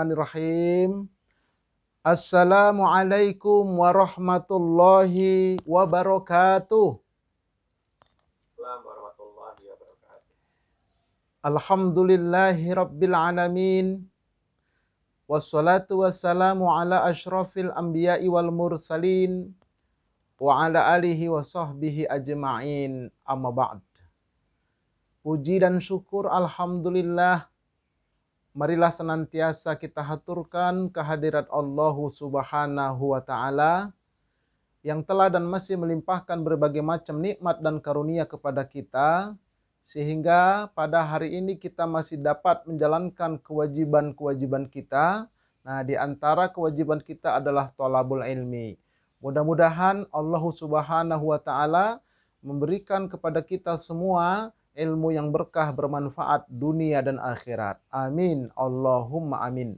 Bismillahirrahmanirrahim. Assalamualaikum warahmatullahi wabarakatuh. Assalamualaikum warahmatullahi wabarakatuh. Alhamdulillahi rabbil alamin. Wassalatu wassalamu ala ashrafil anbiya'i wal mursalin wa ala alihi wa sahbihi ajma'in. Amma ba'd. Puji dan syukur alhamdulillah, marilah senantiasa kita haturkan kehadirat Allah Subhanahu wa Ta'ala yang telah dan masih melimpahkan berbagai macam nikmat dan karunia kepada kita, sehingga pada hari ini kita masih dapat menjalankan kewajiban-kewajiban kita. Nah, di antara kewajiban kita adalah thalabul ilmi. Mudah-mudahan Allah Subhanahu wa Ta'ala memberikan kepada kita semua ilmu yang berkah, bermanfaat dunia dan akhirat. Amin. Allahumma amin.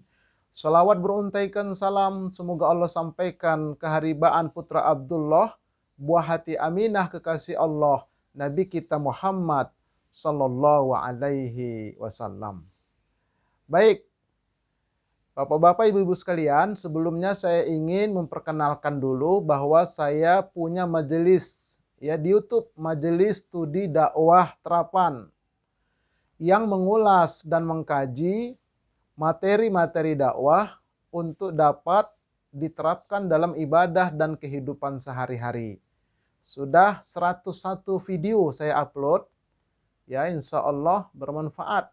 Salawat beruntaikan salam semoga Allah sampaikan keharibaan putra Abdullah, buah hati Aminah kekasih Allah, Nabi kita Muhammad sallallahu alaihi wasallam. Baik, Bapak-bapak, Ibu-ibu sekalian, sebelumnya saya ingin memperkenalkan dulu bahwa saya punya majelis ya di YouTube, Majelis Studi Dakwah Terapan, yang mengulas dan mengkaji materi-materi dakwah untuk dapat diterapkan dalam ibadah dan kehidupan sehari-hari. Sudah 101 video saya upload, ya insya Allah bermanfaat.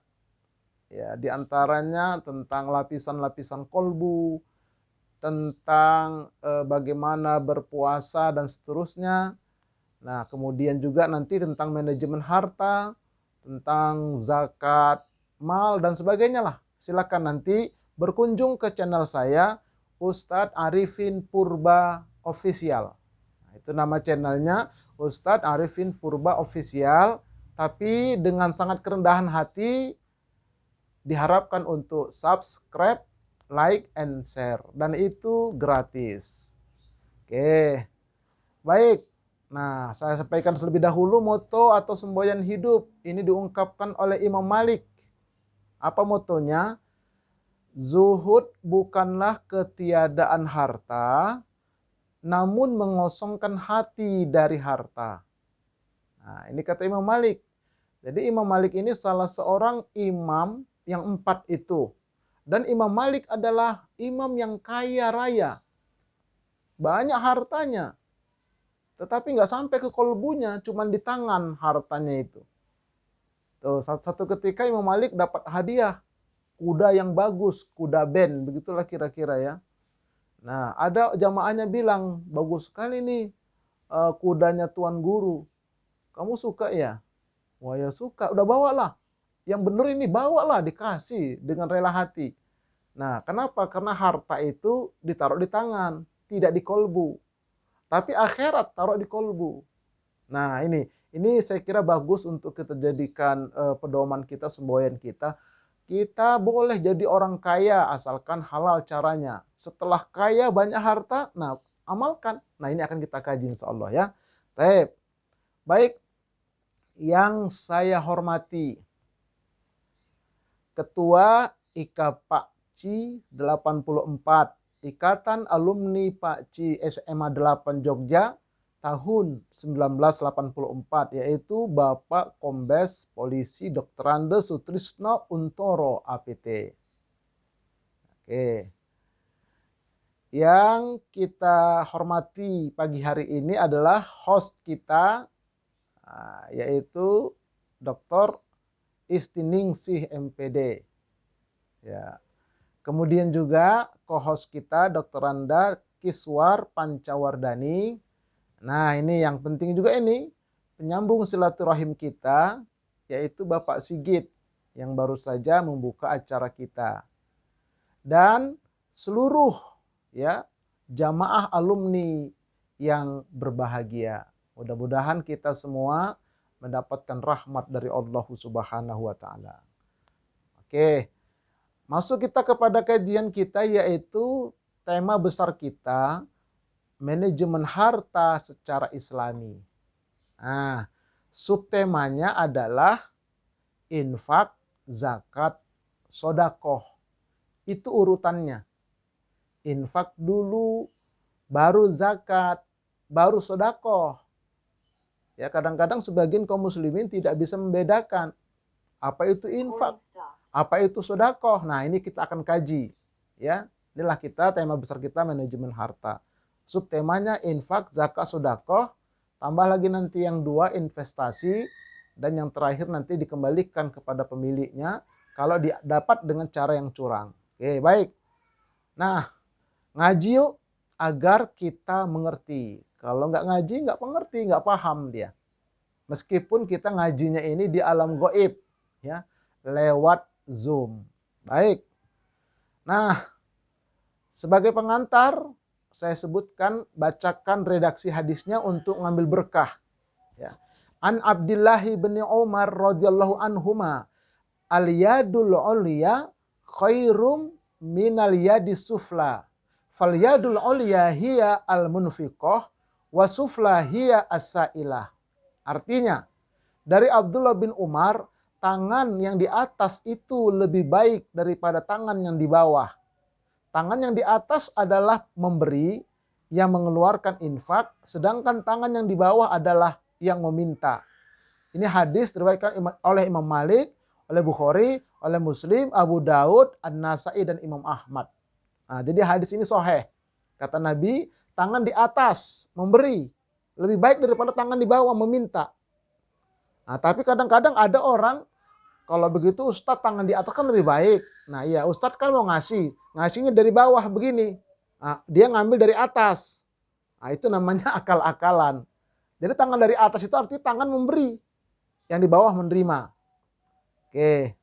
Ya, di antaranya tentang lapisan-lapisan kolbu, tentang bagaimana berpuasa dan seterusnya. Nah, kemudian juga nanti tentang manajemen harta, tentang zakat, mal dan sebagainya lah. Silakan nanti berkunjung ke channel saya, Ustadz Arifin Purba Official. Nah, itu nama channelnya, Ustadz Arifin Purba Official. Tapi dengan sangat kerendahan hati, diharapkan untuk subscribe, like, and share. Dan itu gratis. Oke, baik. Nah, saya sampaikan terlebih dahulu moto atau semboyan hidup. Ini diungkapkan oleh Imam Malik. Apa motonya? Zuhud bukanlah ketiadaan harta, namun mengosongkan hati dari harta. Nah, ini kata Imam Malik. Jadi Imam Malik ini salah seorang imam yang 4 itu. Dan Imam Malik adalah imam yang kaya raya. Banyak hartanya. Tetapi nggak sampai ke kolbunya, cuma di tangan hartanya itu. Tuh, satu ketika Imam Malik dapat hadiah kuda yang bagus, kuda ben, begitulah kira-kira ya. Nah, ada jamaahnya bilang, bagus sekali nih kudanya Tuan Guru. Kamu suka ya? Wah ya suka, udah bawalah. Yang bener ini bawalah, dikasih dengan rela hati. Nah, kenapa? Karena harta itu ditaruh di tangan, tidak di kolbu. Tapi akhirat taruh di kolbu. Nah, ini saya kira bagus untuk kita jadikan pedoman kita, semboyan kita. Kita boleh jadi orang kaya asalkan halal caranya. Setelah kaya banyak harta, nah amalkan. Nah, ini akan kita kaji insyaallah ya. Baik, yang saya hormati Ketua IKAPACI 84, Ikatan Alumni Pakci SMA 8 Jogja tahun 1984, yaitu Bapak Kombes Polisi Dr. Andes Sutrisno Untoro APT. Oke. Yang kita hormati pagi hari ini adalah host kita, yaitu Dr. Istiningsih MPD. Ya. Kemudian juga co-host kita Dr. Randa Kiswar Pancawardani. Nah, ini yang penting juga ini, penyambung silaturahim kita, yaitu Bapak Sigit yang baru saja membuka acara kita. Dan seluruh ya jamaah alumni yang berbahagia. Mudah-mudahan kita semua mendapatkan rahmat dari Allah Subhanahu wa Ta'ala. Oke, masuk kita kepada kajian kita, yaitu tema besar kita, manajemen harta secara islami. Nah, subtemanya adalah infak, zakat, sodakoh. Itu urutannya. Infak dulu, baru zakat, baru sedekah. Ya, kadang-kadang sebagian kaum muslimin tidak bisa membedakan apa itu infak, apa itu sedekah. Nah, ini kita akan kaji. Ya, inilah tema besar kita manajemen harta. Subtemanya infak, zakat, sedekah, tambah lagi nanti yang 2 investasi, dan yang terakhir nanti dikembalikan kepada pemiliknya kalau dapat dengan cara yang curang. Oke, baik. Nah, ngaji yuk agar kita mengerti. Kalau nggak ngaji, nggak mengerti, nggak paham dia. Meskipun kita ngajinya ini di alam gaib, ya, lewat Zoom. Baik. Nah, sebagai pengantar, saya sebutkan, bacakan redaksi hadisnya untuk ngambil berkah. Ya. An Abdullah bin Umar radhiyallahu anhuma, al-yadul ulya khairum minal yadis sufla. Fal yadul ulya hiya al-munfiqah wa sufla hiya as-sailah. Artinya, dari Abdullah bin Umar, tangan yang di atas itu lebih baik daripada tangan yang di bawah. Tangan yang di atas adalah memberi, yang mengeluarkan infak, sedangkan tangan yang di bawah adalah yang meminta. Ini hadis diriwayatkan oleh Imam Malik, oleh Bukhari, oleh Muslim, Abu Daud, An-Nasai, dan Imam Ahmad. Nah, jadi hadis ini sahih. Kata Nabi, tangan di atas memberi lebih baik daripada tangan di bawah meminta. Nah, tapi kadang-kadang ada orang, kalau begitu Ustadz tangan di atas kan lebih baik. Nah iya, Ustadz kan mau ngasihnya dari bawah begini. Nah, dia ngambil dari atas. Nah, itu namanya akal-akalan. Jadi tangan dari atas itu artinya tangan memberi, yang di bawah menerima. Oke,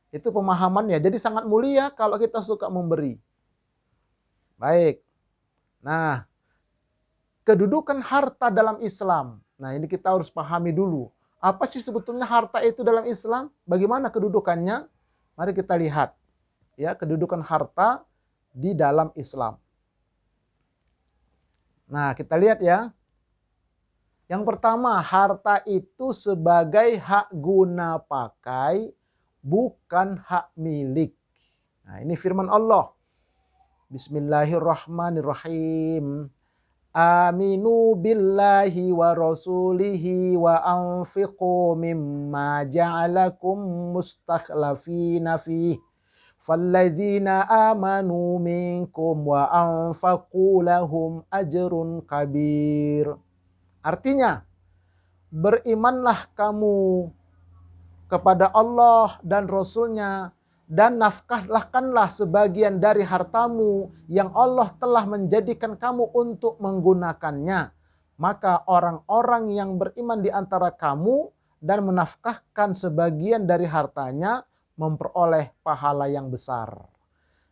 itu pemahamannya. Jadi sangat mulia kalau kita suka memberi. Baik. Nah, kedudukan harta dalam Islam. Nah, ini kita harus pahami dulu. Apa sih sebetulnya harta itu dalam Islam? Bagaimana kedudukannya? Mari kita lihat. Ya, kedudukan harta di dalam Islam. Nah, kita lihat ya. Yang pertama, harta itu sebagai hak guna pakai, bukan hak milik. Nah, ini firman Allah. Bismillahirrahmanirrahim. Aminu billahi wa rasulihi wa anfiqu mimma ja'alakum mustakhlafina fihi. Falladzina amanu minkum wa anfaqu lahum ajrun kabir. Artinya, berimanlah kamu kepada Allah dan Rasul-Nya, dan nafkahkanlah sebagian dari hartamu yang Allah telah menjadikan kamu untuk menggunakannya. Maka orang-orang yang beriman di antara kamu dan menafkahkan sebagian dari hartanya memperoleh pahala yang besar.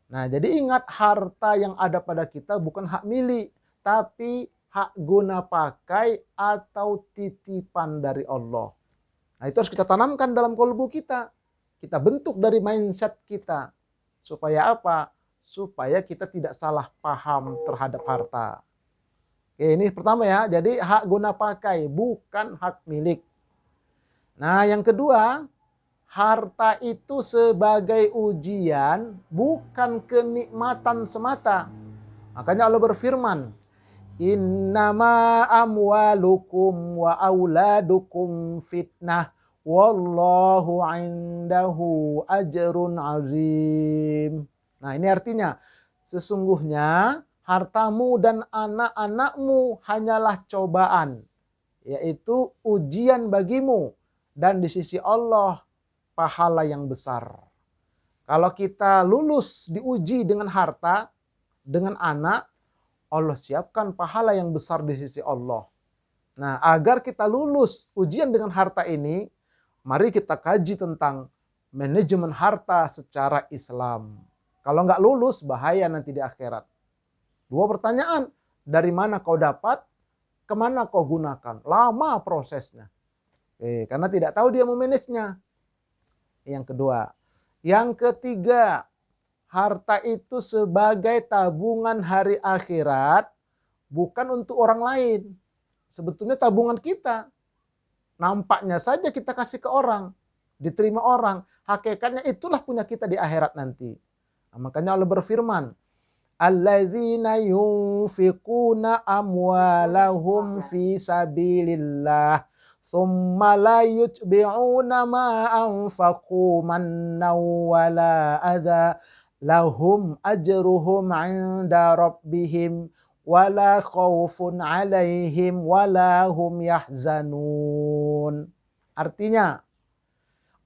Nah, jadi ingat, harta yang ada pada kita bukan hak milik, tapi hak guna pakai atau titipan dari Allah. Nah, itu harus kita tanamkan dalam kalbu kita. Kita bentuk dari mindset kita. Supaya apa? Supaya kita tidak salah paham terhadap harta. Oke, ini pertama ya. Jadi hak guna pakai, bukan hak milik. Nah, yang kedua, harta itu sebagai ujian, bukan kenikmatan semata. Makanya Allah berfirman, innama amwalukum wa auladukum fitnah wallahu indahu ajrun azim. Nah, ini artinya, sesungguhnya hartamu dan anak-anakmu hanyalah cobaan, yaitu ujian bagimu, dan di sisi Allah pahala yang besar. Kalau kita lulus diuji dengan harta, dengan anak, Allah siapkan pahala yang besar di sisi Allah. Nah, agar kita lulus ujian dengan harta ini, mari kita kaji tentang manajemen harta secara Islam. Kalau nggak lulus, bahaya nanti di akhirat. 2 pertanyaan, dari mana kau dapat, kemana kau gunakan. Lama prosesnya. Karena tidak tahu dia memanagenya. Yang kedua. Yang ketiga, harta itu sebagai tabungan hari akhirat, bukan untuk orang lain. Sebetulnya tabungan kita. Nampaknya saja kita kasih ke orang, diterima orang. Hakikatnya itulah punya kita di akhirat nanti. Nah, makanya Allah berfirman, alladzina yunfiquna amwalahum fi sabilillah thumma la yutbi'una ma anfaqu mannaw wala adha lahum ajruhum 'inda rabbihim wala khaufun 'alaihim wala hum yahzanun. Artinya,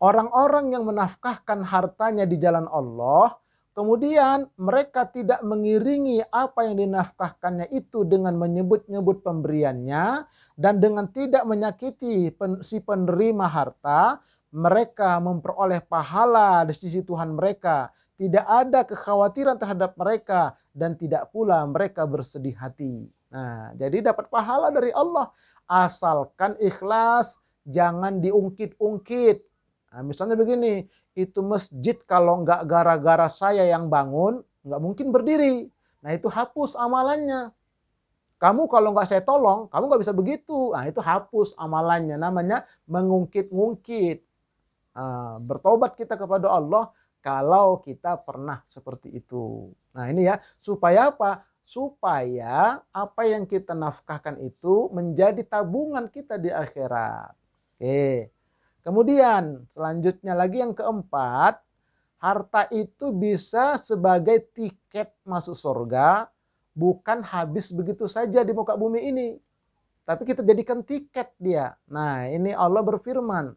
orang-orang yang menafkahkan hartanya di jalan Allah, kemudian mereka tidak mengiringi apa yang dinafkahkannya itu dengan menyebut-nyebut pemberiannya dan dengan tidak menyakiti si penerima harta, mereka memperoleh pahala di sisi Tuhan mereka. Tidak ada kekhawatiran terhadap mereka dan tidak pula mereka bersedih hati. Nah, jadi dapat pahala dari Allah asalkan ikhlas, jangan diungkit-ungkit. Nah, misalnya begini, itu masjid kalau nggak gara-gara saya yang bangun, nggak mungkin berdiri. Nah, itu hapus amalannya. Kamu kalau nggak saya tolong, kamu nggak bisa begitu. Nah, itu hapus amalannya. Namanya mengungkit-ungkit. Bertobat kita kepada Allah kalau kita pernah seperti itu. Nah, ini ya, supaya apa? Supaya apa yang kita nafkahkan itu menjadi tabungan kita di akhirat. Oke. Kemudian selanjutnya lagi yang keempat, harta itu bisa sebagai tiket masuk surga, bukan habis begitu saja di muka bumi ini. Tapi kita jadikan tiket dia. Nah, ini Allah berfirman,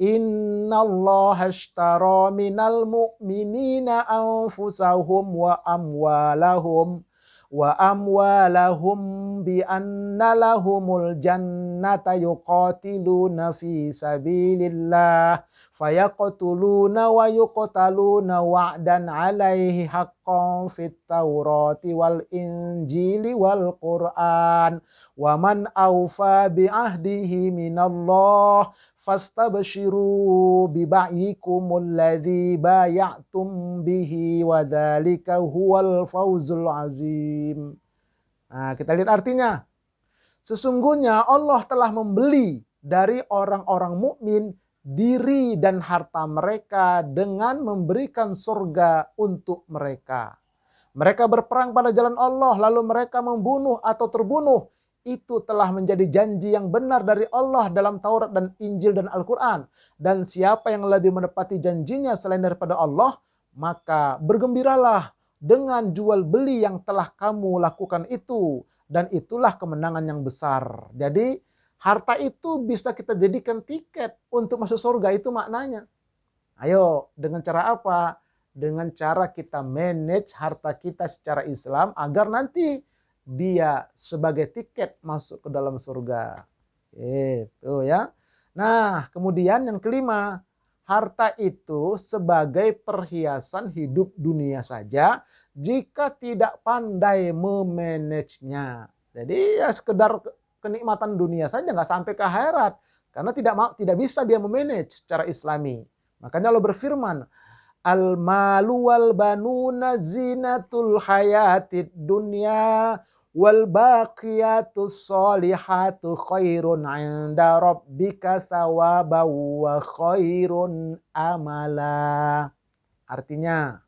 innallaha ashtara minal mu'minina anfusahum wa amwalahum bi anna lahumul jannata yuqatiluna fi sabilillah fayaqtuluna wa yuqtaluna wa'dan 'alaihi haqqan fit taurati wal injili wal qur'an wa man awfa bi ahdihi minallah fastabshiru bibaikumul ladzi bay'atum bihi wa dzalika huwal fawzul azim. Nah, kita lihat artinya. Sesungguhnya Allah telah membeli dari orang-orang mukmin diri dan harta mereka dengan memberikan surga untuk mereka. Mereka berperang pada jalan Allah lalu mereka membunuh atau terbunuh. Itu telah menjadi janji yang benar dari Allah dalam Taurat dan Injil dan Al-Quran. Dan siapa yang lebih menepati janjinya selain daripada Allah, maka bergembiralah dengan jual beli yang telah kamu lakukan itu. Dan itulah kemenangan yang besar. Jadi harta itu bisa kita jadikan tiket untuk masuk surga, itu maknanya. Ayo, dengan cara apa? Dengan cara kita manage harta kita secara Islam agar nanti dia sebagai tiket masuk ke dalam surga. Itu ya. Nah, kemudian yang kelima, harta itu sebagai perhiasan hidup dunia saja jika tidak pandai memanagenya. Jadi ya sekedar kenikmatan dunia saja, nggak sampai ke akhirat. Karena tidak bisa dia memanage secara Islami. Makanya Allah berfirman, al-malu wal banuna zinatul hayatid dunya wal baqiyatus solihatu khairun 'inda rabbika thawaban wa khairun amala. Artinya,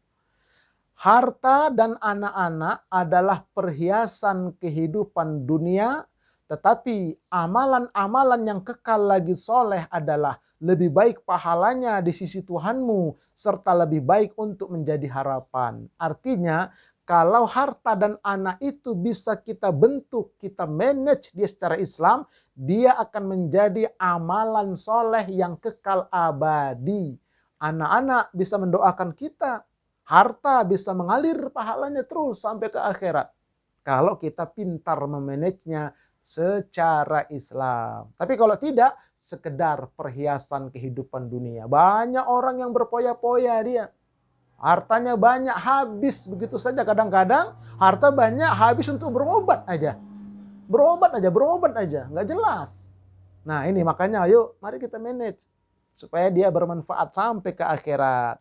harta dan anak-anak adalah perhiasan kehidupan dunia, tetapi amalan-amalan yang kekal lagi soleh adalah lebih baik pahalanya di sisi Tuhanmu, serta lebih baik untuk menjadi harapan. Artinya, kalau harta dan anak itu bisa kita bentuk, kita manage dia secara Islam, dia akan menjadi amalan soleh yang kekal abadi. Anak-anak bisa mendoakan kita, harta bisa mengalir pahalanya terus sampai ke akhirat. Kalau kita pintar memanagenya secara Islam. Tapi kalau tidak, sekedar perhiasan kehidupan dunia. Banyak orang yang berpoya-poya dia. Hartanya banyak, habis begitu saja. Kadang-kadang harta banyak, habis untuk berobat aja. Berobat aja. Nggak jelas. Nah ini makanya ayo mari kita manage. Supaya dia bermanfaat sampai ke akhirat.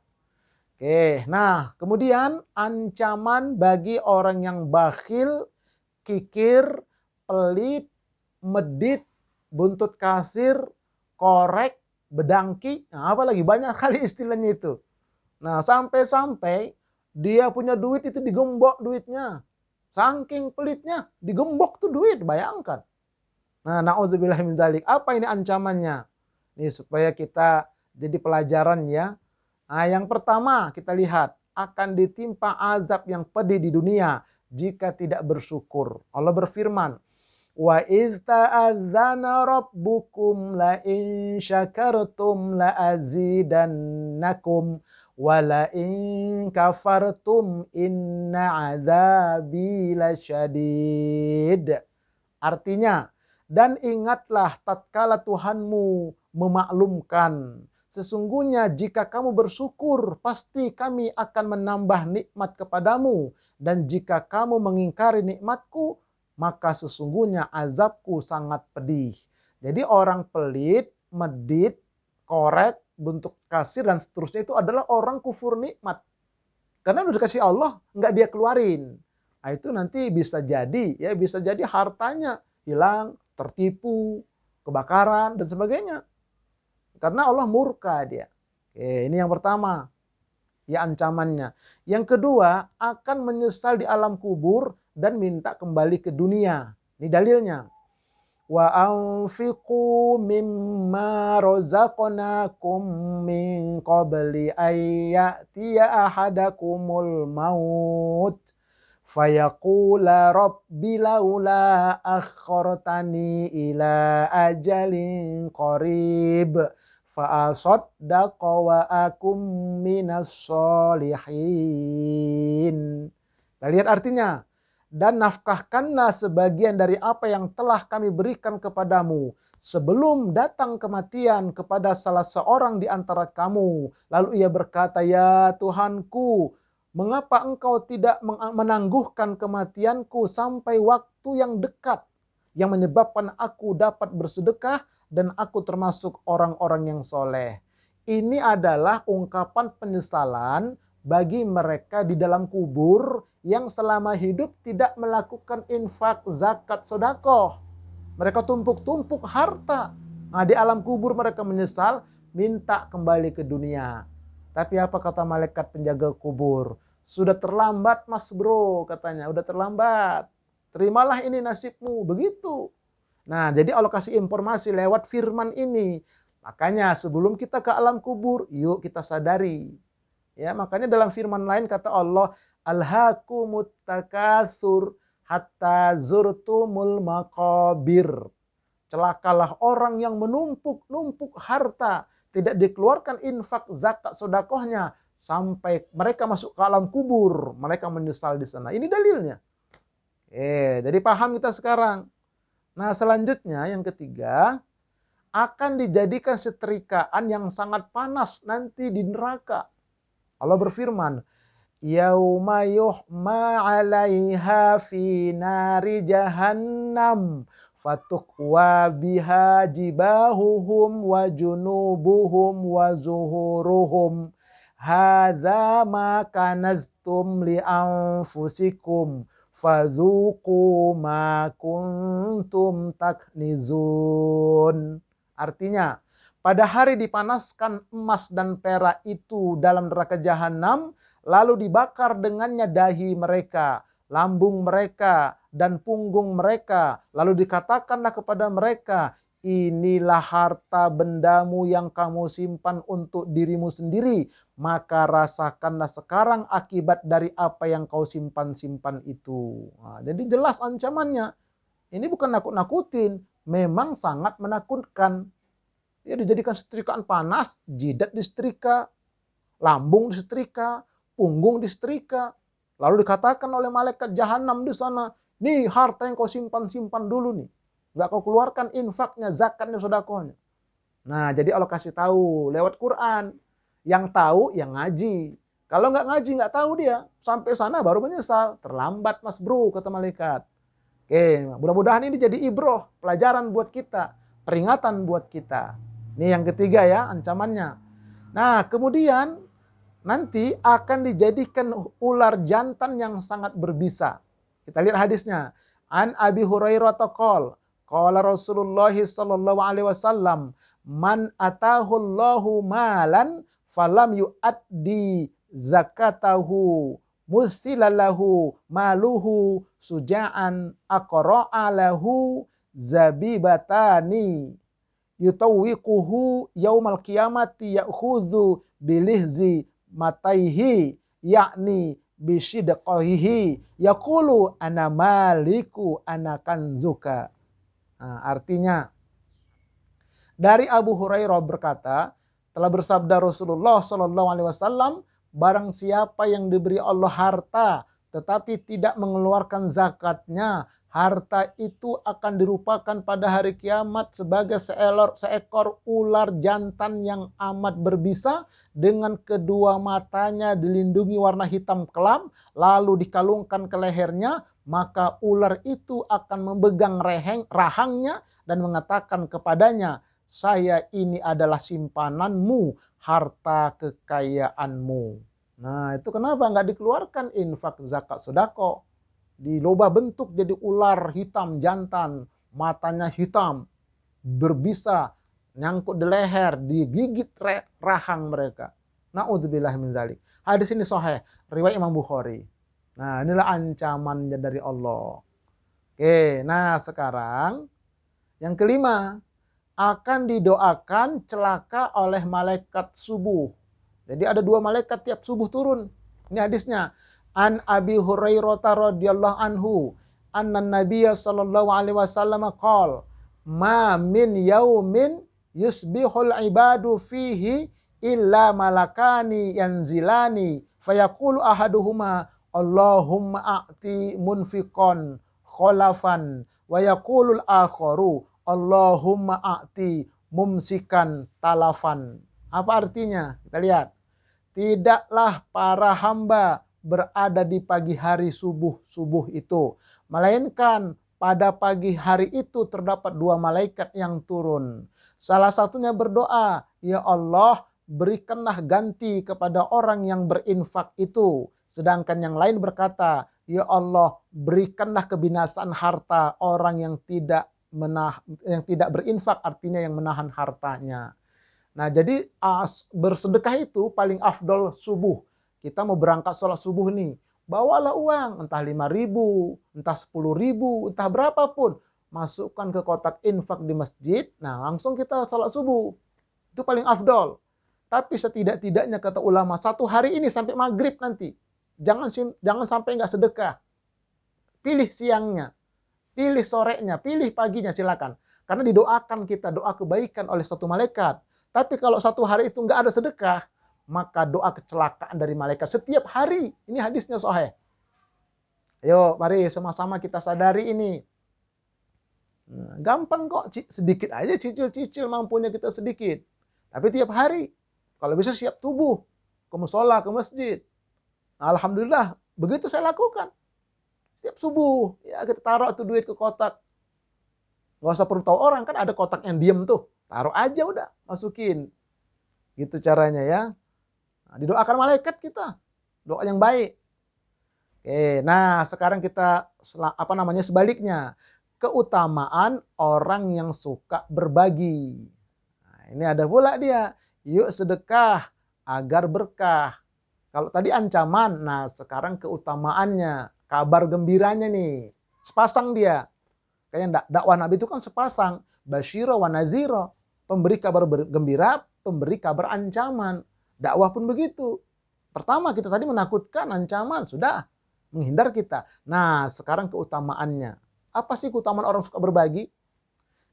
Oke, nah kemudian ancaman bagi orang yang bakhil, kikir, pelit, medit, buntut kasir, korek, bedangki. Nah, apalagi banyak kali istilahnya itu. Nah, sampai-sampai Dia punya duit itu digembok duitnya. Saking pelitnya, digembok tuh duit, bayangkan. Nah, na'udzubillah min dzalik. Apa ini ancamannya? Ini supaya kita jadi pelajaran ya. Nah, yang pertama kita lihat akan ditimpa azab yang pedih di dunia jika tidak bersyukur. Allah berfirman, "Wa idz ta'adzana rabbukum la in syakartum la azidannakum wa la in kafartum inna adzabi lasyadid." Artinya, dan ingatlah tatkala Tuhanmu memaklumkan, sesungguhnya jika kamu bersyukur, pasti kami akan menambah nikmat kepadamu. Dan jika kamu mengingkari nikmatku, maka sesungguhnya azabku sangat pedih. Jadi orang pelit, medit, korek, bentuk kasir, dan seterusnya itu adalah orang kufur nikmat. Karena udah dikasih Allah, nggak dia keluarin. Nah, itu nanti bisa jadi hartanya hilang, tertipu, kebakaran, dan sebagainya. Karena Allah murka dia. Oke, ini yang pertama. Ya ancamannya. Yang kedua, akan menyesal di alam kubur dan minta kembali ke dunia. Ini dalilnya. Wa anfiqu mimma razaqnakum min qabli ayyatiya ahadakumul maut fayaqula rabbi laula akhartani ila ajalin qarib fa'asaddaqa wa akum minas solihin. Kita lihat artinya. Dan nafkahkanlah sebagian dari apa yang telah kami berikan kepadamu sebelum datang kematian kepada salah seorang di antara kamu. Lalu ia berkata, ya Tuhanku, mengapa engkau tidak menangguhkan kematianku sampai waktu yang dekat yang menyebabkan aku dapat bersedekah dan aku termasuk orang-orang yang soleh. Ini adalah ungkapan penyesalan bagi mereka di dalam kubur yang selama hidup tidak melakukan infak, zakat, sedekah. Mereka tumpuk-tumpuk harta. Nah, di alam kubur mereka menyesal, minta kembali ke dunia. Tapi apa kata malaikat penjaga kubur? Sudah terlambat mas bro, katanya. Udah terlambat. Terimalah ini nasibmu. Begitu. Nah, jadi Allah kasih informasi lewat firman ini. Makanya sebelum kita ke alam kubur, yuk kita sadari. Ya, makanya dalam firman lain kata Allah, alhaakumut takatsur hatta zurtumul maqabir. Celakalah orang yang menumpuk-numpuk harta, tidak dikeluarkan infak, zakat, sedekahnya sampai mereka masuk ke alam kubur, mereka menyesal di sana. Ini dalilnya. Jadi paham kita sekarang. Nah, selanjutnya yang ketiga, akan dijadikan setrikaan yang sangat panas nanti di neraka. Allah berfirman, yauma yuhma 'alaiha fi nari jahannam fatukwa biha jibahuhum wa junubuhum wa zuhuruhum hadza ma kanaztum li anfusikum fadzuqu ma kuntum taknizun. Artinya, pada hari dipanaskan emas dan perak itu dalam neraka jahanam, lalu dibakar dengannya dahi mereka, lambung mereka, dan punggung mereka. Lalu dikatakanlah kepada mereka, inilah harta bendamu yang kamu simpan untuk dirimu sendiri. Maka rasakanlah sekarang akibat dari apa yang kau simpan-simpan itu. Nah, jadi jelas ancamannya. Ini bukan nakut-nakutin, memang sangat menakutkan. Ya, dijadikan setrikaan panas, jidat disetrika, lambung disetrika, punggung disetrika. Lalu dikatakan oleh malaikat jahanam di sana, nih harta yang kau simpan-simpan dulu nih. Nggak kau keluarkan infaknya, zakatnya, sedekahnya. Nah, jadi Allah kasih tahu lewat Quran. Yang tahu yang ngaji. Kalau nggak ngaji, nggak tahu dia. Sampai sana baru menyesal. Terlambat mas bro, kata malaikat. Oke, mudah-mudahan ini jadi ibroh, pelajaran buat kita. Peringatan buat kita. Ini yang ketiga ya, ancamannya. Nah, kemudian nanti akan dijadikan ular jantan yang sangat berbisa. Kita lihat hadisnya. An Abi Hurairah taqol, qala Rasulullah sallallahu alaihi wasallam, man atahullahu malan falam yu'addi zakatahu mustilalahu maluhu suja'an aqra'a lahu zabibatani yutawwiquhu yaumal qiyamati ya'khudhu bilihzi mataihi yakni bisidqahihi yaqulu ana maliku ana kanzuka. Artinya dari Abu Hurairah berkata, telah bersabda Rasulullah sallallahu alaihi wasallam, barang siapa yang diberi Allah harta tetapi tidak mengeluarkan zakatnya, harta itu akan dirupakan pada hari kiamat sebagai seekor ular jantan yang amat berbisa, dengan kedua matanya dilindungi warna hitam kelam, lalu dikalungkan ke lehernya. Maka ular itu akan memegang rahangnya dan mengatakan kepadanya, saya ini adalah simpananmu, harta kekayaanmu. Nah, itu kenapa nggak dikeluarkan infak, zakat, sedekah? Dilobah bentuk jadi ular hitam jantan, matanya hitam, berbisa, nyangkut di leher, digigit rahang mereka. Na'udzubillah min dzalik. Hadis ini sahih, riwayat Imam Bukhari. Nah, inilah ancamannya dari Allah. Oke, nah sekarang yang kelima, akan didoakan celaka oleh malaikat subuh. Jadi ada dua malaikat tiap subuh turun. Ini hadisnya. An Abi Hurairah radhiyallahu anhu, anna Nabiyya sallallahu alaihi wasallam qala, ma min yaumin yusbihul ibadu fihi illa malakani yanzilani fayaqulu ahaduhuma Allahumma a'ti munfiqan kholafan wa yaqulul akharu Allahumma a'ti mumsikan talafan. Apa artinya? Kita lihat. Tidaklah para hamba berada di pagi hari subuh itu, melainkan pada pagi hari itu terdapat dua malaikat yang turun. Salah satunya berdoa, ya Allah, berikanlah ganti kepada orang yang berinfak itu. Sedangkan yang lain berkata, ya Allah, berikanlah kebinasaan harta orang yang tidak berinfak, artinya yang menahan hartanya. Nah, jadi bersedekah itu paling afdol subuh. Kita mau berangkat sholat subuh nih, bawalah uang, entah 5.000, entah 10.000, entah berapapun. Masukkan ke kotak infak di masjid, nah langsung kita sholat subuh. Itu paling afdol. Tapi setidak-tidaknya kata ulama, satu hari ini sampai maghrib nanti, jangan sampai nggak sedekah. Pilih siangnya, pilih sorenya, pilih paginya, silakan. Karena didoakan kita, doa kebaikan oleh satu malaikat. Tapi kalau satu hari itu nggak ada sedekah, maka doa kecelakaan dari malaikat setiap hari. Ini hadisnya sahih. Ayo, mari sama-sama kita sadari ini. Nah, gampang kok, sedikit aja cicil-cicil mampunya kita sedikit. Tapi tiap hari, kalau bisa siap tubuh, ke musola, ke masjid. Nah, alhamdulillah, begitu saya lakukan. Setiap subuh, ya kita taruh tuh duit ke kotak. Nggak usah perlu tahu orang, kan ada kotak yang diem tuh. Taruh aja udah, masukin. Gitu caranya ya. Nah, didoakan malaikat kita. Doa yang baik. Oke, nah sekarang kita sebaliknya. Keutamaan orang yang suka berbagi. Nah, ini ada pula dia. Yuk sedekah agar berkah. Kalau tadi ancaman, nah sekarang keutamaannya, kabar gembiranya nih. Sepasang dia. Kayak dakwah Nabi itu kan sepasang. Basyira wa nazira. Pemberi kabar gembira, pemberi kabar ancaman. Dakwah pun begitu. Pertama kita tadi menakutkan, ancaman, sudah. Menghindar kita. Nah sekarang keutamaannya. Apa sih keutamaan orang suka berbagi?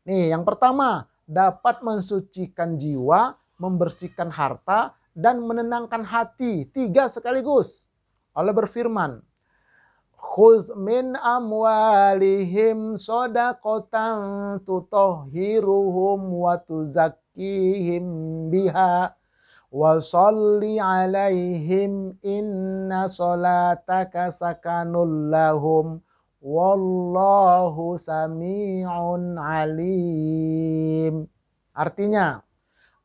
Nih yang pertama, dapat mensucikan jiwa, membersihkan harta, dan menenangkan hati. 3 sekaligus. Allah berfirman, khudz min amwalihim shadaqatan tutahhiruhum wa tuzakkihim biha wa sholli alaihim inna sholataka sakanul lahum wallahu sami'un alim. Artinya,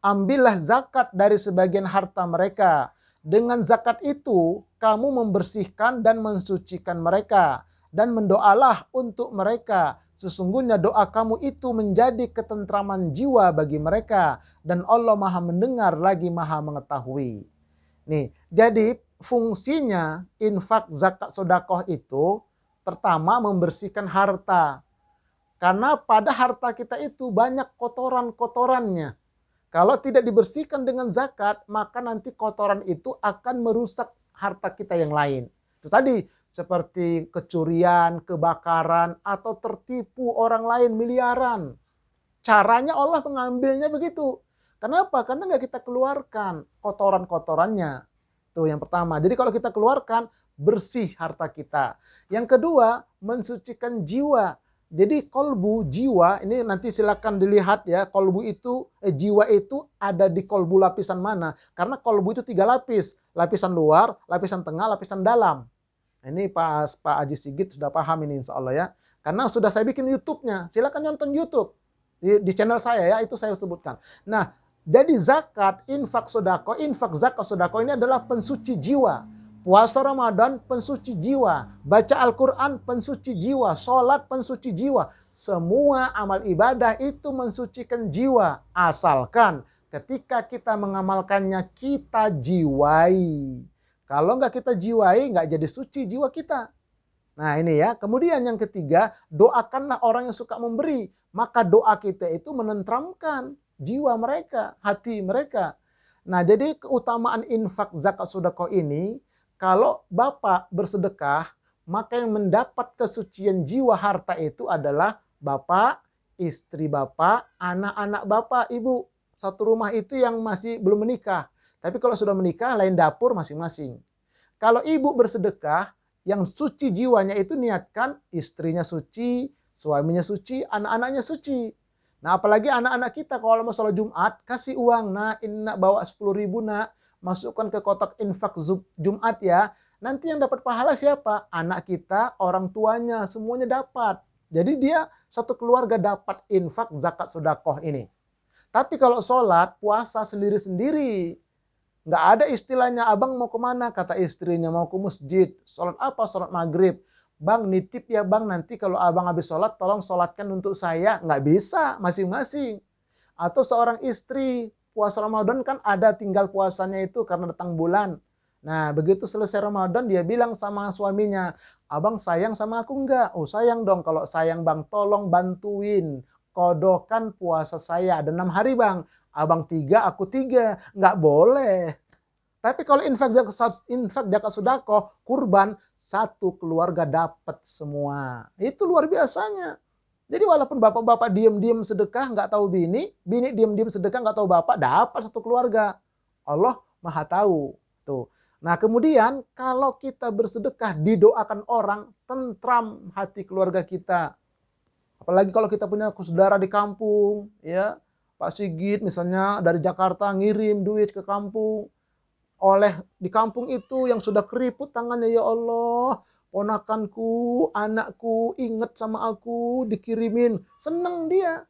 ambillah zakat dari sebagian harta mereka. Dengan zakat itu, kamu membersihkan dan mensucikan mereka. Dan mendoalah untuk mereka. Sesungguhnya doa kamu itu menjadi ketentraman jiwa bagi mereka. Dan Allah maha mendengar lagi maha mengetahui. Nih, jadi fungsinya infak, zakat, sedekah itu pertama membersihkan harta. Karena pada harta kita itu banyak kotoran-kotorannya. Kalau tidak dibersihkan dengan zakat, maka nanti kotoran itu akan merusak harta kita yang lain. Itu tadi, seperti kecurian, kebakaran, atau tertipu orang lain miliaran. Caranya Allah mengambilnya begitu. Kenapa? Karena nggak kita keluarkan kotoran-kotorannya. Tuh yang pertama. Jadi kalau kita keluarkan, bersih harta kita. Yang kedua, mensucikan jiwa. Jadi kolbu, jiwa, ini nanti silakan dilihat ya, kolbu itu, jiwa itu ada di kolbu lapisan mana. Karena kolbu itu 3 lapis. Lapisan luar, lapisan tengah, lapisan dalam. Ini Pak Haji Sigit sudah paham ini insya Allah ya. Karena sudah saya bikin YouTube-nya. Silakan nonton YouTube. Di channel saya ya, itu saya sebutkan. Nah, jadi zakat, infak, zakat, sedekah ini adalah pensuci jiwa. Puasa Ramadan pensuci jiwa, baca Al-Quran pensuci jiwa, sholat pensuci jiwa. Semua amal ibadah itu mensucikan jiwa. Asalkan ketika kita mengamalkannya kita jiwai. Kalau nggak kita jiwai, nggak jadi suci jiwa kita. Nah ini ya, kemudian yang ketiga, doakanlah orang yang suka memberi. Maka doa kita itu menenteramkan jiwa mereka, hati mereka. Nah jadi keutamaan infak, zakat, sedekah ini, kalau Bapak bersedekah, maka yang mendapat kesucian jiwa harta itu adalah Bapak, istri Bapak, anak-anak Bapak, Ibu. Satu rumah itu yang masih belum menikah. Tapi kalau sudah menikah, lain dapur masing-masing. Kalau Ibu bersedekah, yang suci jiwanya itu niatkan istrinya suci, suaminya suci, anak-anaknya suci. Nah apalagi anak-anak kita kalau mau sholat Jumat, kasih uang, nak, ini nak bawa 10.000 nak, masukkan ke kotak infak Jumat ya. Nanti yang dapat pahala siapa? Anak kita, orang tuanya, semuanya dapat. Jadi dia satu keluarga dapat infak, zakat, sedekah ini. Tapi kalau sholat, puasa sendiri-sendiri. Nggak ada istilahnya, abang mau kemana? Kata istrinya, mau ke masjid. Sholat apa? Sholat maghrib. Bang nitip ya bang, nanti kalau abang habis sholat, tolong sholatkan untuk saya. Nggak bisa, masing-masing. Atau seorang istri, puasa Ramadan kan ada tinggal puasanya itu karena datang bulan. Nah begitu selesai Ramadan dia bilang sama suaminya, abang sayang sama aku enggak? Oh sayang dong, kalau sayang bang tolong bantuin kodokan puasa saya. Ada 6 hari bang, abang 3, aku 3. Enggak boleh. Tapi kalau infak, zakat, sedekah, kurban, satu keluarga dapat semua. Itu luar biasanya. Jadi walaupun bapak-bapak diam-diam sedekah nggak tahu bini diam-diam sedekah nggak tahu bapak, dapat satu keluarga. Allah Maha tahu. Tuh. Nah kemudian kalau kita bersedekah didoakan orang, tentram hati keluarga kita. Apalagi kalau kita punya saudara di kampung, ya Pak Sigit misalnya dari Jakarta ngirim duit ke kampung. Oleh di kampung itu yang sudah keriput tangannya, ya Allah, ponakanku, anakku ingat sama aku, dikirimin. Seneng dia.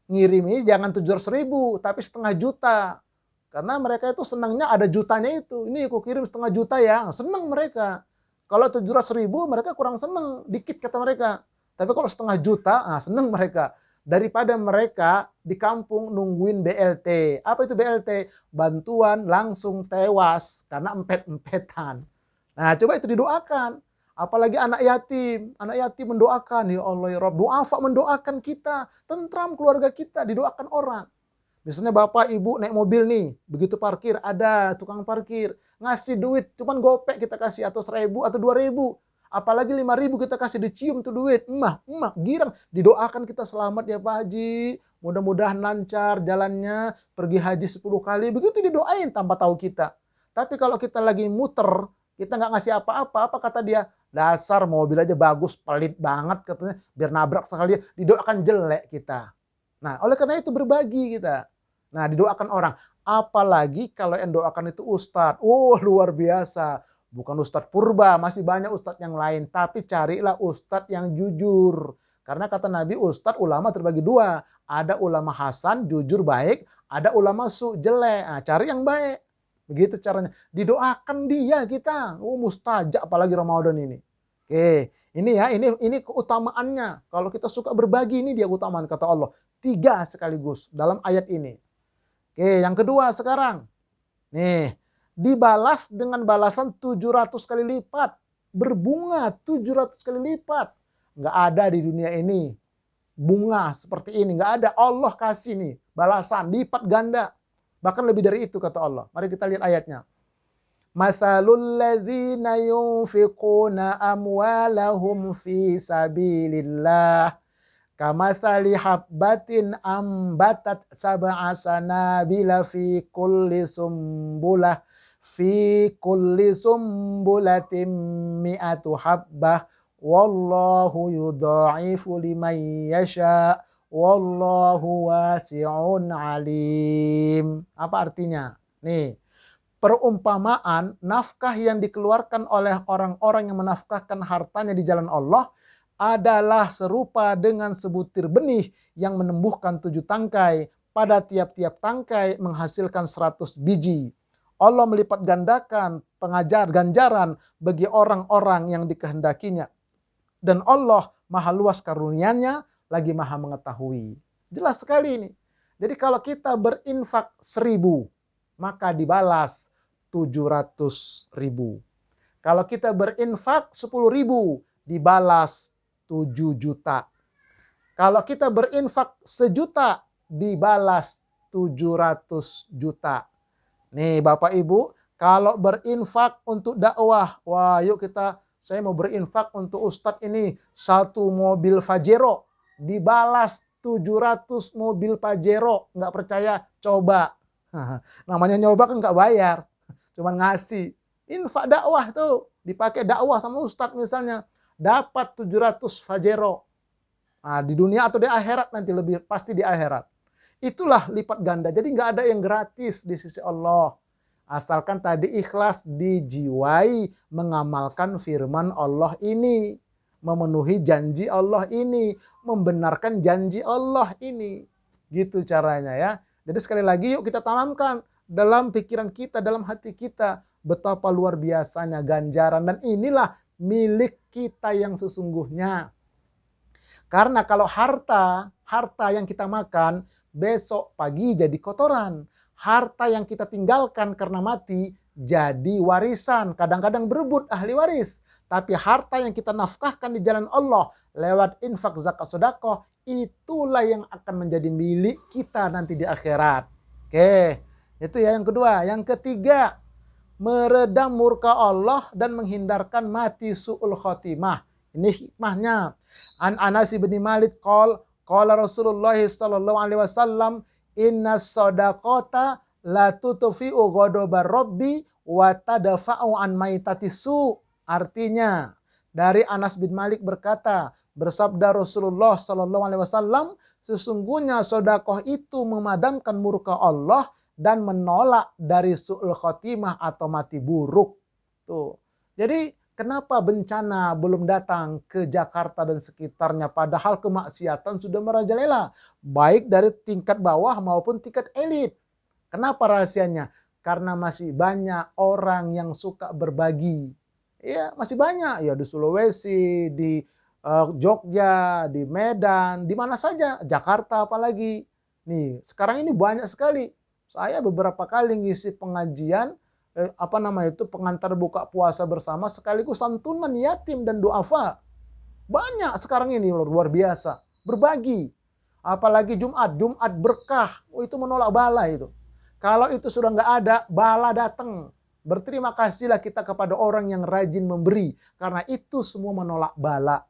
Ngirimnya jangan 700.000, tapi 500.000. Karena mereka itu senangnya ada jutanya itu. Ini aku kirim 500.000 ya. Seneng mereka. Kalau 700.000 mereka kurang seneng. Dikit kata mereka. Tapi kalau 500.000, nah seneng mereka. Daripada mereka di kampung nungguin BLT. Apa itu BLT? Bantuan langsung tewas karena empet-empetan. Nah, coba itu didoakan. Apalagi anak yatim mendoakan, ya Allah ya Rabb, duafa mendoakan kita, tentram keluarga kita, didoakan orang. Misalnya bapak ibu naik mobil nih, begitu parkir ada tukang parkir, ngasih duit, cuman gopek kita kasih atau 1.000 atau 2.000. Apalagi 5.000 kita kasih dicium tuh duit. Emah, girang. Didoakan kita selamat ya Pak Haji. Mudah-mudahan lancar jalannya. Pergi haji 10 kali. Begitu didoain tanpa tahu kita. Tapi kalau kita lagi muter, kita nggak ngasih apa-apa. Apa kata dia? Dasar mobil aja bagus, pelit banget katanya. Biar nabrak sekali dia. Didoakan jelek kita. Nah, oleh karena itu berbagi kita. Nah, didoakan orang. Apalagi kalau yang doakan itu ustadz. Oh, luar biasa. Bukan Ustadz Purba, masih banyak Ustadz yang lain. Tapi carilah Ustadz yang jujur. Karena kata Nabi, Ustadz ulama terbagi 2. Ada ulama hasan, jujur, baik. Ada ulama jelek. Nah, cari yang baik. Begitu caranya. Didoakan dia kita. Oh, mustajab apalagi Ramadan ini. Oke, ini ya, ini keutamaannya. Kalau kita suka berbagi, ini dia keutamaan kata Allah. 3 sekaligus dalam ayat ini. Oke, yang kedua sekarang. Nih. dibalas dengan balasan 700 kali lipat. Berbunga 700 kali lipat. Nggak ada di dunia ini bunga seperti ini. Nggak ada. Allah kasih nih balasan lipat ganda. Bahkan lebih dari itu kata Allah. Mari kita lihat ayatnya. Mathalul ladzina yunfiquna amwalahum fi sabilillah kamathali habbatin ambatat sab'a sanabila fi kulli sumbulatin mi'atu habbah wallahu yudha'ifu liman yasha wallahu wasi'un alim. Apa artinya? Nih, perumpamaan nafkah yang dikeluarkan oleh orang-orang yang menafkahkan hartanya di jalan Allah adalah serupa dengan sebutir benih yang menumbuhkan 7 tangkai. Pada tiap-tiap tangkai menghasilkan 100 biji. Allah melipat gandakan ganjaran bagi orang-orang yang dikehendakinya. Dan Allah maha luas karunia-Nya, lagi maha mengetahui. Jelas sekali ini. Jadi kalau kita berinfak 1000, maka dibalas 700.000. Kalau kita berinfak 10.000, dibalas 7 juta. Kalau kita berinfak 1 juta, dibalas 700 juta. Nih Bapak Ibu, kalau berinfak untuk dakwah, wah yuk saya mau berinfak untuk Ustadz ini 1 mobil Pajero, dibalas 700 mobil Pajero. Nggak percaya? Coba. Namanya nyoba kan nggak bayar, cuman ngasih. Infak dakwah tuh, dipakai dakwah sama Ustadz misalnya, dapat 700 Pajero. Nah, di dunia atau di akhirat nanti, lebih pasti di akhirat. Itulah lipat ganda. Jadi nggak ada yang gratis di sisi Allah. Asalkan tadi ikhlas dijiwai mengamalkan firman Allah ini, memenuhi janji Allah ini, membenarkan janji Allah ini. Gitu caranya ya. Jadi sekali lagi yuk kita tanamkan dalam pikiran kita, dalam hati kita, betapa luar biasanya ganjaran. Dan inilah milik kita yang sesungguhnya. Karena kalau harta yang kita makan, besok pagi jadi kotoran. Harta yang kita tinggalkan karena mati, jadi warisan. Kadang-kadang berebut ahli waris. Tapi harta yang kita nafkahkan di jalan Allah, lewat infak, zakat, sedekah, itulah yang akan menjadi milik kita nanti di akhirat. Oke, itu ya yang kedua. Yang ketiga, meredam murka Allah dan menghindarkan mati su'ul khotimah. Ini hikmahnya. An Anas bin Malik qala Rasulullah sallallahu alaihi wasallam, inna shadaqata la tutfi'u ghadabar rabbi wa tadfa'u an maitati su. Artinya, dari Anas bin Malik berkata, bersabda Rasulullah sallallahu alaihi wasallam, sesungguhnya sedekah itu memadamkan murka Allah dan menolak dari su'ul khotimah atau mati buruk. Tuh. Jadi kenapa bencana belum datang ke Jakarta dan sekitarnya, padahal kemaksiatan sudah merajalela, baik dari tingkat bawah maupun tingkat elit. Kenapa rahasianya? Karena masih banyak orang yang suka berbagi. Ya, masih banyak ya, di Sulawesi, di Jogja, di Medan, di mana saja, Jakarta apalagi. Nih, sekarang ini banyak sekali. Saya beberapa kali ngisi pengajian pengantar buka puasa bersama sekaligus santunan yatim dan duafa. Banyak sekarang ini luar biasa. Berbagi. Apalagi Jumat berkah. Oh, itu menolak bala itu. Kalau itu sudah nggak ada, bala datang. Berterima kasihlah kita kepada orang yang rajin memberi. Karena itu semua menolak bala.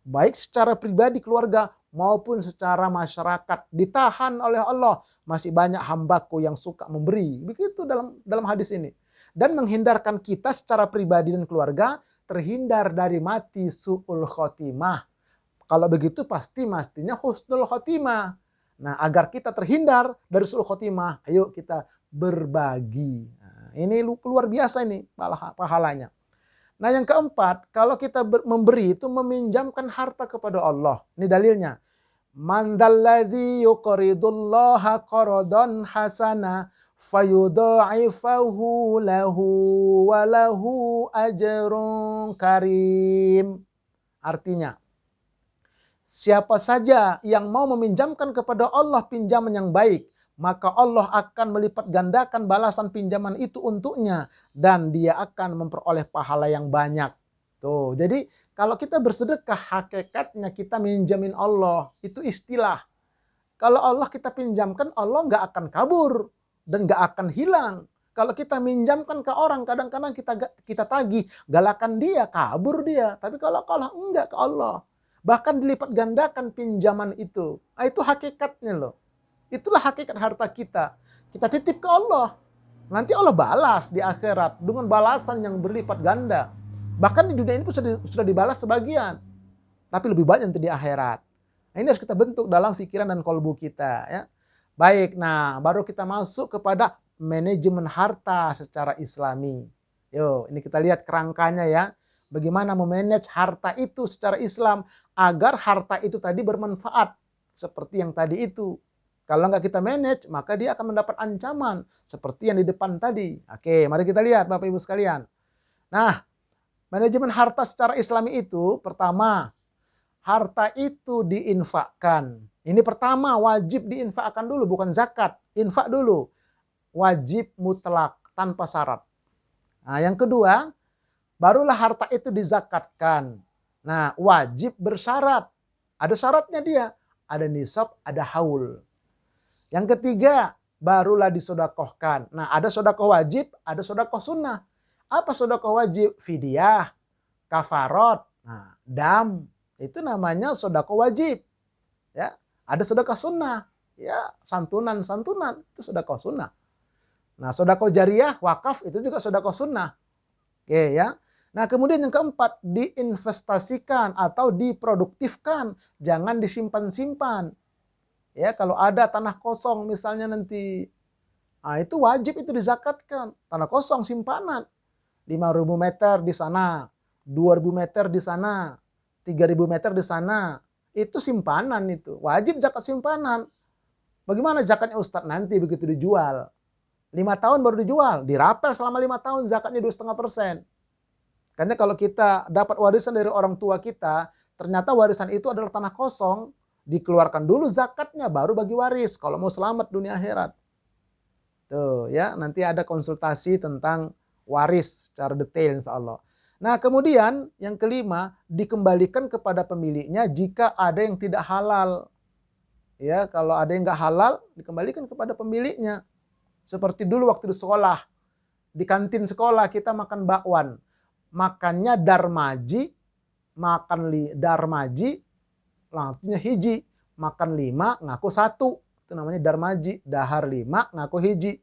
Baik secara pribadi keluarga maupun secara masyarakat. Ditahan oleh Allah. Masih banyak hambaku yang suka memberi. Begitu dalam hadis ini. Dan menghindarkan kita secara pribadi dan keluarga terhindar dari mati su'ul khotimah. Kalau begitu pastinya husnul khotimah. Nah, agar kita terhindar dari su'ul khotimah, ayo kita berbagi. Nah, ini luar biasa ini pahalanya. Nah, yang keempat, kalau kita memberi itu meminjamkan harta kepada Allah. Ini dalilnya. Man dzalladzi yuqridullaha qardan hasana fayudha'ifahu lahu wa lahu ajrun karim. Artinya, siapa saja yang mau meminjamkan kepada Allah pinjaman yang baik, maka Allah akan melipat gandakan balasan pinjaman itu untuknya dan dia akan memperoleh pahala yang banyak. Tuh, jadi kalau kita bersedekah hakikatnya kita minjamin Allah, itu istilah. Kalau Allah kita pinjamkan, Allah nggak akan kabur dan nggak akan hilang. Kalau kita minjamkan ke orang, kadang-kadang kita tagih, galakan dia, kabur dia. Tapi kalau Allah enggak ke Allah, bahkan dilipat gandakan pinjaman itu. Nah, itu hakikatnya loh. Itulah hakikat harta kita. Kita titip ke Allah. Nanti Allah balas di akhirat dengan balasan yang berlipat ganda. Bahkan di dunia ini pun sudah dibalas sebagian. Tapi lebih banyak nanti di akhirat. Nah, ini harus kita bentuk dalam pikiran dan kolbu kita. Ya. Baik, nah baru kita masuk kepada manajemen harta secara islami. Yuk, ini kita lihat kerangkanya ya. Bagaimana memanage harta itu secara Islam agar harta itu tadi bermanfaat. Seperti yang tadi itu. Kalau nggak kita manage, maka dia akan mendapat ancaman. Seperti yang di depan tadi. Oke, mari kita lihat Bapak Ibu sekalian. Nah, manajemen harta secara Islami itu pertama, harta itu diinfakkan. Ini pertama wajib diinfakkan dulu, bukan zakat. Infak dulu. Wajib mutlak, tanpa syarat. Nah, yang kedua, barulah harta itu dizakatkan. Nah, wajib bersyarat. Ada syaratnya dia. Ada nisab, ada haul. Yang ketiga, barulah disodakohkan. Nah, ada sodakoh wajib, ada sodakoh sunnah. Apa sodakoh wajib? Fidyah, kafarot, nah, dam. Itu namanya sodakoh wajib. Ya, ada sodakoh sunnah. Ya, santunan, itu sodakoh sunnah. Nah, sodakoh jariyah, wakaf, itu juga sodakoh sunnah. Oke ya. Nah, kemudian yang keempat, diinvestasikan atau diproduktifkan. Jangan disimpan-simpan. Ya, kalau ada tanah kosong misalnya nanti, nah itu wajib itu dizakatkan. Tanah kosong simpanan. 5.000 meter di sana, 2.000 meter di sana, 3.000 meter di sana. Itu simpanan itu. Wajib zakat simpanan. Bagaimana zakatnya Ustadz? Nanti begitu dijual. 5 tahun baru dijual, dirapel selama 5 tahun zakatnya 2,5%. Karena kalau kita dapat warisan dari orang tua kita, ternyata warisan itu adalah tanah kosong, dikeluarkan dulu zakatnya baru bagi waris kalau mau selamat dunia akhirat. Tuh ya, nanti ada konsultasi tentang waris secara detail insyaallah. Nah, kemudian yang kelima, dikembalikan kepada pemiliknya jika ada yang tidak halal. Ya, kalau ada yang nggak halal, dikembalikan kepada pemiliknya. Seperti dulu waktu di sekolah, di kantin sekolah kita makan bakwan. Makannya darmaji, darmaji, langsungnya hiji. Makan 5, ngaku 1. Itu namanya darmaji. Dahar 5, ngaku hiji.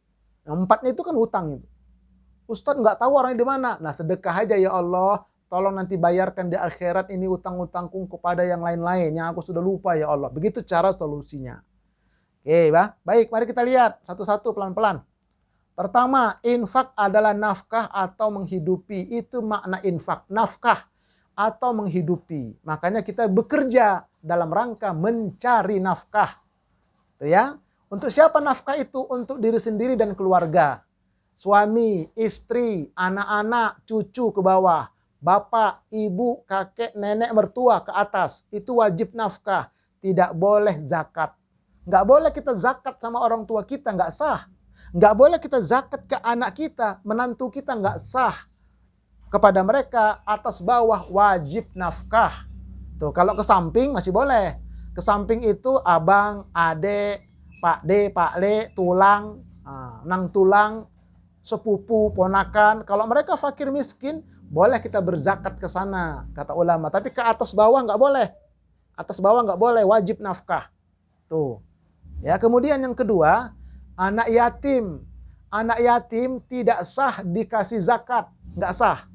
Yang 4-nya itu kan hutang itu. Ustadz nggak tahu orangnya di mana. Nah, sedekah aja ya Allah. Tolong nanti bayarkan di akhirat ini utang-utangku kepada yang lain-lain yang aku sudah lupa ya Allah. Begitu cara solusinya. Oke, baik, mari kita lihat satu-satu pelan-pelan. Pertama, infak adalah nafkah atau menghidupi. Itu makna infak, nafkah atau menghidupi. Makanya kita bekerja dalam rangka mencari nafkah. Tuh ya. Untuk siapa nafkah itu? Untuk diri sendiri dan keluarga. Suami, istri, anak-anak, cucu ke bawah. Bapak, ibu, kakek, nenek, mertua ke atas. Itu wajib nafkah. Tidak boleh zakat. Nggak boleh kita zakat sama orang tua kita, nggak sah. Nggak boleh kita zakat ke anak kita, menantu kita, nggak sah. Kepada mereka atas bawah wajib nafkah. Tuh, kalau ke samping masih boleh. Ke samping itu abang, adek, pak de, pak le, tulang, nang tulang, sepupu, ponakan. Kalau mereka fakir miskin, boleh kita berzakat ke sana, kata ulama. Tapi ke atas bawah nggak boleh. Atas bawah nggak boleh, wajib nafkah. Tuh. Ya, kemudian yang kedua, anak yatim. Anak yatim tidak sah dikasih zakat, nggak sah.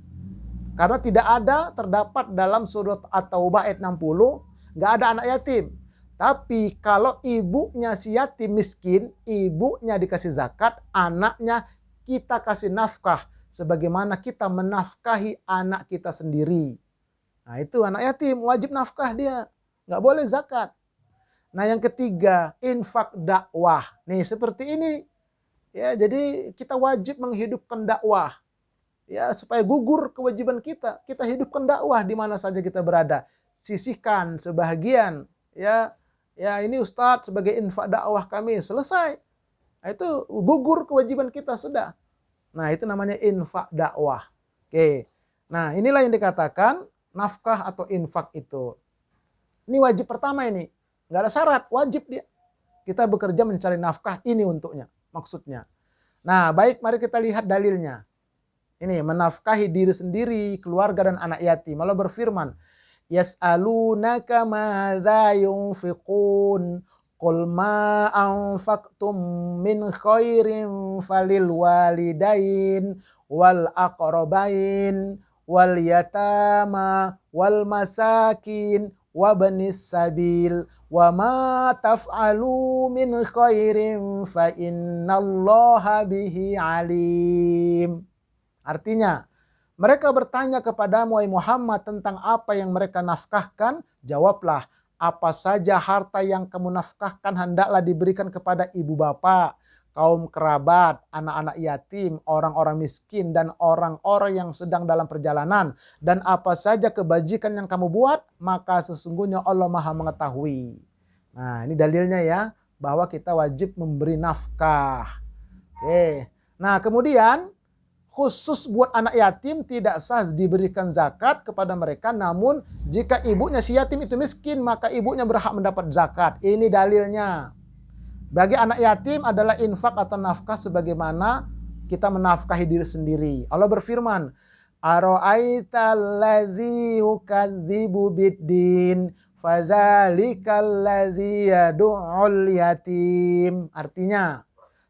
Karena tidak ada terdapat dalam surat At-Taubah ayat 60, nggak ada anak yatim. Tapi kalau ibunya si yatim miskin, ibunya dikasih zakat, anaknya kita kasih nafkah. Sebagaimana kita menafkahi anak kita sendiri. Nah itu anak yatim, wajib nafkah dia. Nggak boleh zakat. Nah yang ketiga, infak dakwah. Nih seperti ini. Ya, jadi kita wajib menghidupkan dakwah. Ya, supaya gugur kewajiban kita. Kita hidupkan dakwah di mana saja kita berada. Sisihkan sebahagian. Ya, ini Ustadz sebagai infak dakwah kami. Selesai. Nah, itu gugur kewajiban kita sudah. Nah, itu namanya infak dakwah. Oke. Nah, inilah yang dikatakan nafkah atau infak itu. Ini wajib pertama ini. Nggak ada syarat, wajib dia. Kita bekerja mencari nafkah ini untuknya, maksudnya. Nah, baik, mari kita lihat dalilnya. Ini menafkahi diri sendiri, keluarga dan anak yatim. Allah berfirman, yas'alunaka madza yunfiqun qul ma anfaqtum min khairin falil walidain wal aqrabain wal yatama wal masakin wabnis sabil wa ma taf'alu min khairin fa innallaha bihi alim. Artinya, mereka bertanya kepadamu, wahai Muhammad, tentang apa yang mereka nafkahkan. Jawablah, apa saja harta yang kamu nafkahkan hendaklah diberikan kepada ibu bapak, kaum kerabat, anak-anak yatim, orang-orang miskin, dan orang-orang yang sedang dalam perjalanan. Dan apa saja kebajikan yang kamu buat, maka sesungguhnya Allah Maha mengetahui. Nah, ini dalilnya ya, bahwa kita wajib memberi nafkah. Oke. Nah, kemudian khusus buat anak yatim tidak sah diberikan zakat kepada mereka, namun jika ibunya si yatim itu miskin, maka ibunya berhak mendapat zakat. Ini dalilnya. Bagi anak yatim adalah infak atau nafkah sebagaimana kita menafkahi diri sendiri. Allah berfirman, ara'aital ladzi yukadzibu biddin fadzalikal ladzi yad'ul yatim. Artinya,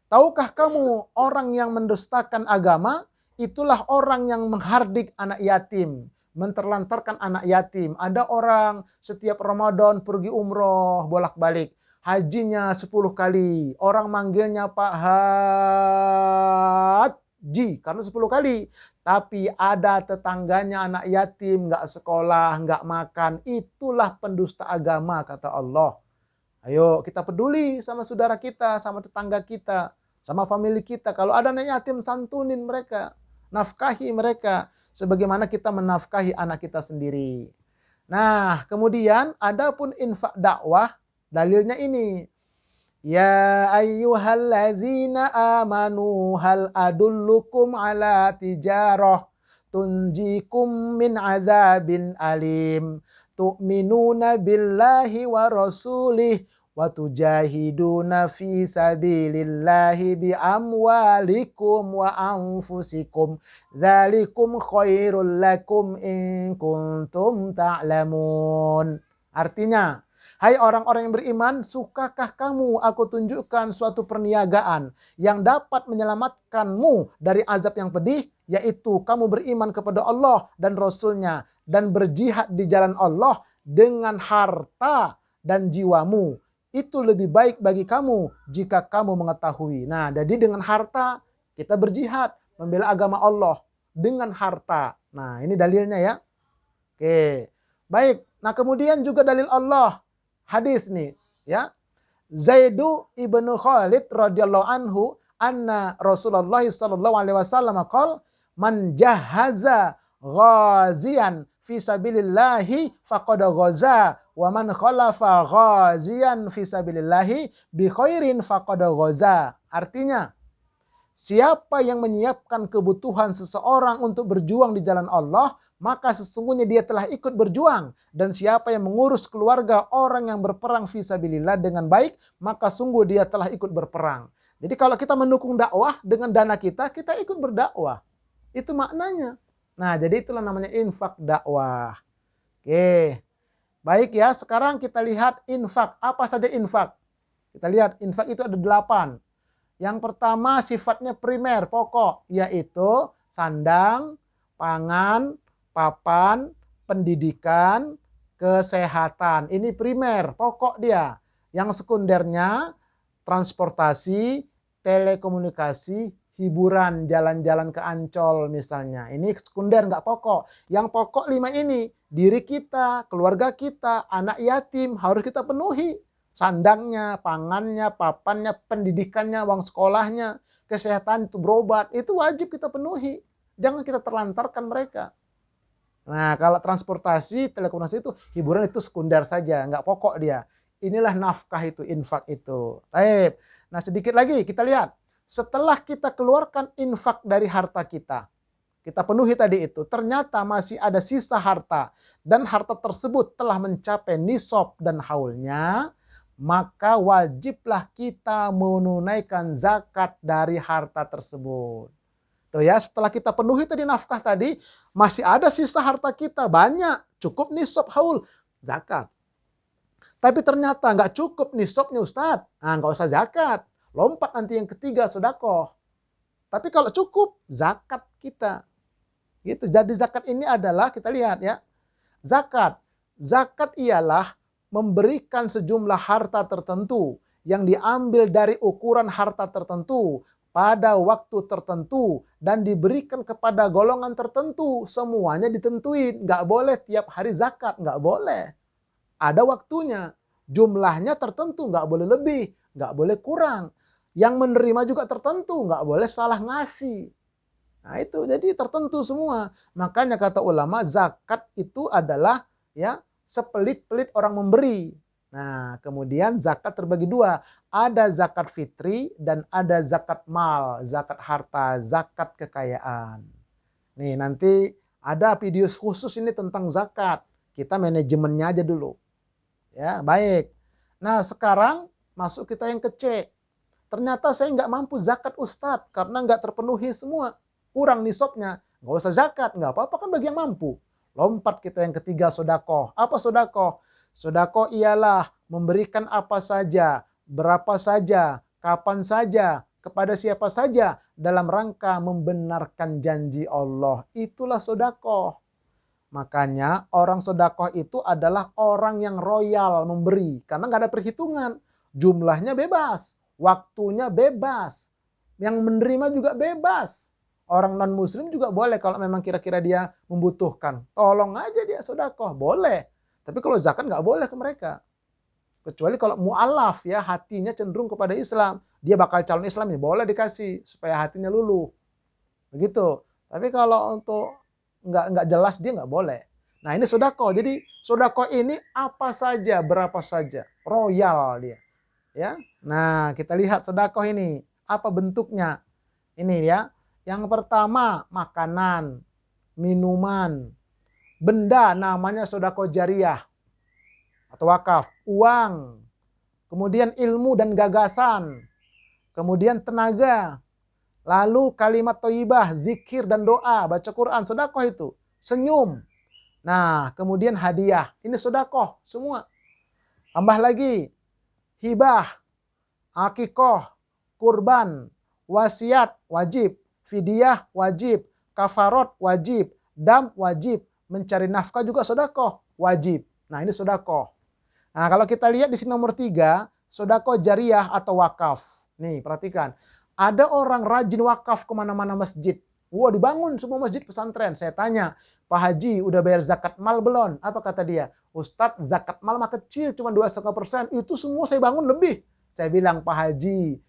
tahukah kamu orang yang mendustakan agama? Itulah orang yang menghardik anak yatim, menterlantarkan anak yatim. Ada orang setiap Ramadan pergi umroh bolak-balik, hajinya 10 kali. Orang manggilnya Pak Haji karena 10 kali. Tapi ada tetangganya anak yatim, nggak sekolah, nggak makan. Itulah pendusta agama, kata Allah. Ayo kita peduli sama saudara kita, sama tetangga kita, sama famili kita. Kalau ada anak yatim, santunin mereka, nafkahi mereka sebagaimana kita menafkahi anak kita sendiri. Nah, kemudian adapun infak dakwah, dalilnya ini. Ya ayyuhalladzina amanu hal adullukum ala tijarah tunjikum min azabin alim tu'minuna billahi wa rasulih wa tujahiduna fi sabilillahi bi amwalikum wa anfusikum dzalikum khairul lakum in kuntum ta'lamun. Artinya, hai orang-orang yang beriman, sukakah kamu aku tunjukkan suatu perniagaan yang dapat menyelamatkanmu dari azab yang pedih, yaitu kamu beriman kepada Allah dan Rasul-Nya dan berjihad di jalan Allah dengan harta dan jiwamu. Itu lebih baik bagi kamu jika kamu mengetahui. Nah, jadi dengan harta kita berjihad membela agama Allah dengan harta. Nah, ini dalilnya ya. Oke. Baik. Nah, kemudian juga dalil Allah. Hadis nih, ya. Zaidu ibnu Khalid radhiyallahu anhu anna Rasulullah sallallahu alaihi wasallam qala man jahaza ghaziyan fi sabilillahi faqad ghaza wa man khalafa ghaziyan fi sabilillahi bi khairin faqad ghaza. Artinya, siapa yang menyiapkan kebutuhan seseorang untuk berjuang di jalan Allah, maka sesungguhnya dia telah ikut berjuang. Dan siapa yang mengurus keluarga orang yang berperang fisabilillah dengan baik, maka sungguh dia telah ikut berperang. Jadi kalau kita mendukung dakwah dengan dana kita, kita ikut berdakwah. Itu maknanya. Nah, jadi itulah namanya infak dakwah. Oke. Baik ya, sekarang kita lihat infak. Apa saja infak? Kita lihat infak itu ada 8. Yang pertama sifatnya primer, pokok, yaitu sandang, pangan, papan, pendidikan, kesehatan. Ini primer, pokok dia. Yang sekundernya transportasi, telekomunikasi, hiburan, jalan-jalan ke Ancol misalnya. Ini sekunder, nggak pokok. Yang pokok 5 ini, diri kita, keluarga kita, anak yatim harus kita penuhi. Sandangnya, pangannya, papannya, pendidikannya, uang sekolahnya, kesehatan itu berobat, itu wajib kita penuhi. Jangan kita terlantarkan mereka. Nah, kalau transportasi, telekomunikasi itu hiburan itu sekunder saja, nggak pokok dia. Inilah nafkah itu, infak itu. Baik. Nah, sedikit lagi kita lihat. Setelah kita keluarkan infak dari harta kita penuhi tadi itu, ternyata masih ada sisa harta, dan harta tersebut telah mencapai nisab dan haulnya, maka wajiblah kita menunaikan zakat dari harta tersebut. Tuh ya, setelah kita penuhi tadi nafkah tadi, masih ada sisa harta kita banyak, cukup nisab haul, zakat. Tapi ternyata nggak cukup nisabnya Ustadz, nah nggak usah zakat, lompat nanti yang ketiga sedekah. Tapi kalau cukup, zakat kita. Gitu. Jadi zakat ini adalah, kita lihat ya, zakat. Zakat ialah memberikan sejumlah harta tertentu yang diambil dari ukuran harta tertentu pada waktu tertentu dan diberikan kepada golongan tertentu. Semuanya ditentuin, nggak boleh tiap hari zakat, nggak boleh. Ada waktunya, jumlahnya tertentu, nggak boleh lebih, nggak boleh kurang. Yang menerima juga tertentu, nggak boleh salah ngasih. Nah itu jadi tertentu semua. Makanya kata ulama, zakat itu adalah ya sepelit-pelit orang memberi. Nah kemudian zakat terbagi dua. Ada zakat fitri dan ada zakat mal, zakat harta, zakat kekayaan. Nih nanti ada video khusus ini tentang zakat. Kita manajemennya aja dulu. Ya baik. Nah sekarang masuk kita yang ke C. Ternyata saya nggak mampu zakat Ustadz karena nggak terpenuhi semua. Kurang nisabnya, nggak usah zakat, nggak apa-apa kan bagi yang mampu. Lompat kita yang ketiga, sodakoh. Apa sodakoh? Sodakoh ialah memberikan apa saja, berapa saja, kapan saja, kepada siapa saja dalam rangka membenarkan janji Allah. Itulah sodakoh. Makanya orang sodakoh itu adalah orang yang royal memberi. Karena nggak ada perhitungan. Jumlahnya bebas, waktunya bebas, yang menerima juga bebas. Orang non-muslim juga boleh kalau memang kira-kira dia membutuhkan. Tolong aja dia sodakoh, boleh. Tapi kalau zakat nggak boleh ke mereka. Kecuali kalau mu'alaf ya, hatinya cenderung kepada Islam. Dia bakal calon Islam ya boleh dikasih supaya hatinya luluh. Begitu. Tapi kalau untuk nggak jelas dia nggak boleh. Nah ini sodakoh. Jadi sodakoh ini apa saja, berapa saja. Royal dia. Ya. Nah kita lihat sodakoh ini. Apa bentuknya? Ini ya. Yang pertama, makanan, minuman, benda namanya sedekah jariyah atau wakaf, uang, kemudian ilmu dan gagasan, kemudian tenaga, lalu kalimat thayyibah, zikir dan doa, baca Quran, sedekah itu, senyum. Nah, kemudian hadiah, ini sedekah semua. Tambah lagi, hibah, akikoh, kurban, wasiat, wajib. Fidyah wajib, kafarot wajib, dam wajib, mencari nafkah juga sedekah wajib. Nah ini sedekah. Nah kalau kita lihat di sini nomor 3, sedekah jariyah atau wakaf. Nih perhatikan, ada orang rajin wakaf kemana-mana masjid. Wah dibangun semua masjid pesantren. Saya tanya, Pak Haji udah bayar zakat mal belum? Apa kata dia? Ustadz zakat mal mah kecil cuma 2,5%. Itu semua saya bangun lebih. Saya bilang Pak Haji,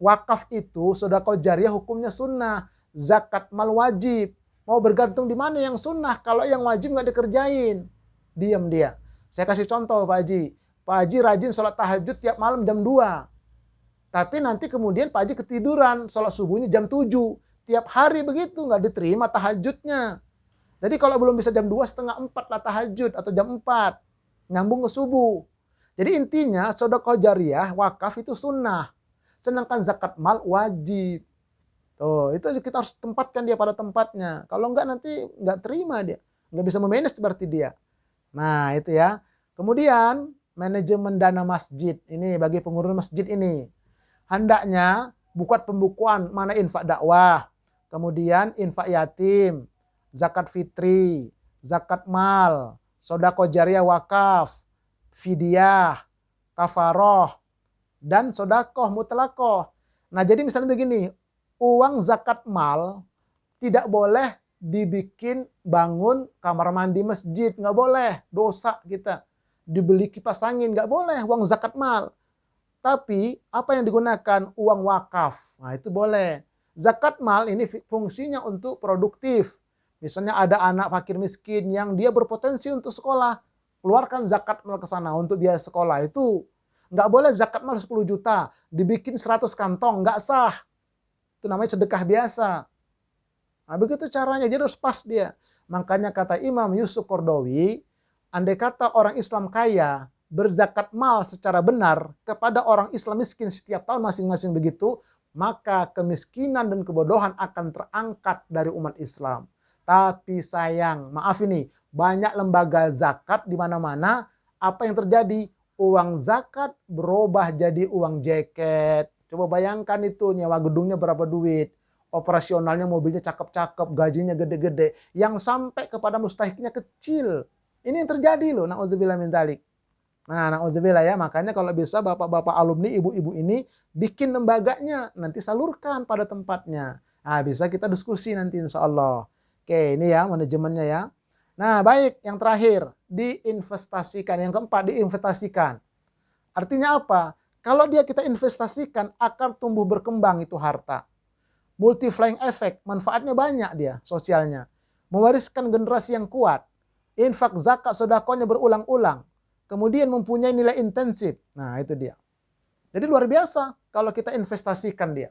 wakaf itu sedekah jariyah hukumnya sunnah, zakat mal wajib. Mau bergantung di mana yang sunnah? Kalau yang wajib nggak dikerjain, diam dia. Saya kasih contoh Pak Haji. Pak Haji rajin sholat tahajud tiap malam jam 2. Tapi nanti kemudian Pak Haji ketiduran, sholat subuhnya jam 7. Tiap hari begitu, nggak diterima tahajudnya. Jadi kalau belum bisa jam 2, setengah 4 lah tahajud atau jam 4. Nyambung ke subuh. Jadi intinya sedekah jariyah, wakaf itu sunnah. Sedangkan zakat mal wajib. Tuh, itu kita harus tempatkan dia pada tempatnya. Kalau enggak nanti enggak terima dia. Enggak bisa memanage seperti dia. Nah, itu ya. Kemudian, manajemen dana masjid. Ini bagi pengurus masjid ini. Hendaknya buat pembukuan mana infak dakwah. Kemudian infak yatim, zakat fitri, zakat mal, sedekah jariyah wakaf, fidyah, kafaroh, dan sodakoh mutlakoh. Nah jadi misalnya begini, uang zakat mal tidak boleh dibikin bangun kamar mandi masjid, nggak boleh, dosa kita. Dibeli kipas angin, nggak boleh uang zakat mal. Tapi apa yang digunakan? Uang wakaf, nah itu boleh. Zakat mal ini fungsinya untuk produktif. Misalnya ada anak fakir miskin yang dia berpotensi untuk sekolah, keluarkan zakat mal ke sana untuk biaya sekolah. Itu nggak boleh zakat mal 10 juta, dibikin 100 kantong, nggak sah. Itu namanya sedekah biasa. Nah, begitu caranya, jadi harus pas dia. Makanya kata Imam Yusuf Qaradawi, andai kata orang Islam kaya berzakat mal secara benar kepada orang Islam miskin setiap tahun masing-masing begitu, maka kemiskinan dan kebodohan akan terangkat dari umat Islam. Tapi sayang, maaf ini, banyak lembaga zakat di mana-mana, apa yang terjadi? Uang zakat berubah jadi uang jaket. Coba bayangkan itu, nyewa gedungnya berapa duit, operasionalnya mobilnya cakep-cakep, gajinya gede-gede, yang sampai kepada mustahiknya kecil. Ini yang terjadi loh, na'udzubillah min dzalik. Nah, na'udzubillah ya, makanya kalau bisa bapak-bapak alumni, ibu-ibu ini bikin lembaganya, nanti salurkan pada tempatnya. Nah, bisa kita diskusi nanti insya Allah. Oke, ini ya manajemennya ya. Nah, baik, yang terakhir, diinvestasikan. Yang keempat, diinvestasikan. Artinya apa? Kalau dia kita investasikan, akan tumbuh berkembang itu harta. Multiplying effect, manfaatnya banyak dia, sosialnya. Mewariskan generasi yang kuat. Infak, zakat, sedekahnya berulang-ulang. Kemudian mempunyai nilai intensif. Nah, itu dia. Jadi luar biasa kalau kita investasikan dia.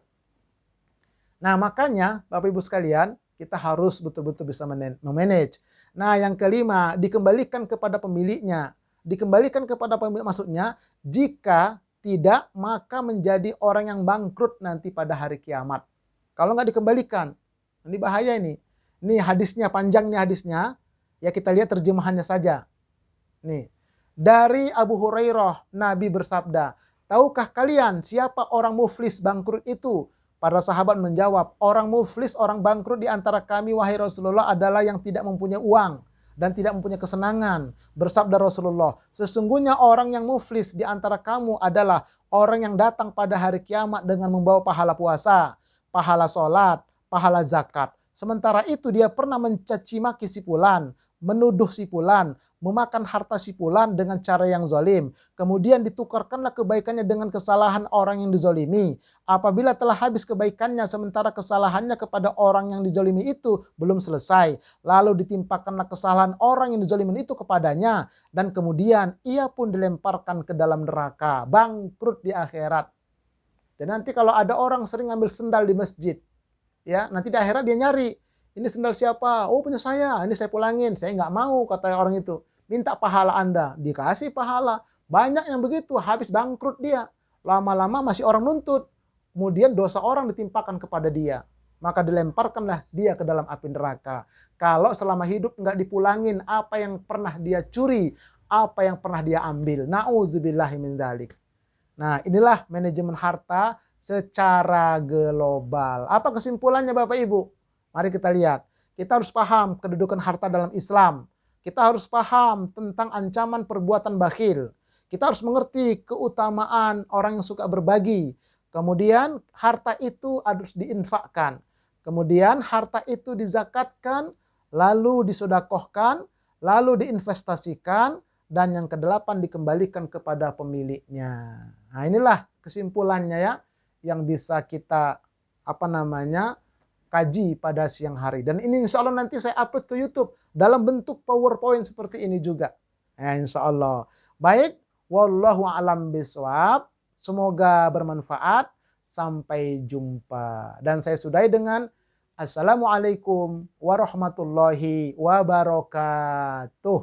Nah, makanya Bapak Ibu sekalian, kita harus betul-betul bisa memanage. Nah, yang kelima, dikembalikan kepada pemiliknya. Dikembalikan kepada pemilik, maksudnya jika tidak, maka menjadi orang yang bangkrut nanti pada hari kiamat. Kalau nggak dikembalikan, ini bahaya ini. Ini hadisnya, panjang nih hadisnya. Ya kita lihat terjemahannya saja. Nih, dari Abu Hurairah, Nabi bersabda, tahukah kalian siapa orang muflis bangkrut itu? Para sahabat menjawab, orang muflis, orang bangkrut di antara kami, wahai Rasulullah, adalah yang tidak mempunyai uang dan tidak mempunyai kesenangan. Bersabda Rasulullah, sesungguhnya orang yang muflis di antara kamu adalah orang yang datang pada hari kiamat dengan membawa pahala puasa, pahala sholat, pahala zakat. Sementara itu dia pernah mencaci maki si fulan, menuduh si fulan, memakan harta si fulan dengan cara yang zalim. Kemudian ditukarkanlah kebaikannya dengan kesalahan orang yang dizalimi. Apabila telah habis kebaikannya sementara kesalahannya kepada orang yang dizalimi itu belum selesai, lalu ditimpakanlah kesalahan orang yang dizalimi itu kepadanya, dan kemudian ia pun dilemparkan ke dalam neraka, bangkrut di akhirat. Dan nanti kalau ada orang sering ngambil sendal di masjid, ya nanti di akhirat dia nyari, ini sendal siapa? Oh punya saya, ini saya pulangin. Saya nggak mau, kata orang itu. Minta pahala Anda, dikasih pahala. Banyak yang begitu, habis bangkrut dia. Lama-lama masih orang nuntut. Kemudian dosa orang ditimpakan kepada dia. Maka dilemparkanlah dia ke dalam api neraka. Kalau selama hidup nggak dipulangin apa yang pernah dia curi, apa yang pernah dia ambil. Na'udzubillahi min dzalik. Nah, inilah manajemen harta secara global. Apa kesimpulannya Bapak Ibu? Mari kita lihat. Kita harus paham kedudukan harta dalam Islam. Kita harus paham tentang ancaman perbuatan bakhil. Kita harus mengerti keutamaan orang yang suka berbagi. Kemudian harta itu harus diinfakkan. Kemudian harta itu dizakatkan, lalu disedekahkan, lalu diinvestasikan, dan yang kedelapan dikembalikan kepada pemiliknya. Nah, inilah kesimpulannya ya yang bisa kita kaji pada siang hari. Dan ini insya Allah nanti saya upload ke YouTube dalam bentuk PowerPoint seperti ini juga. Ya, insya Allah. Baik, wallahu a'lam bishawab. Semoga bermanfaat. Sampai jumpa. Dan saya sudahi dengan Assalamualaikum warahmatullahi wabarakatuh.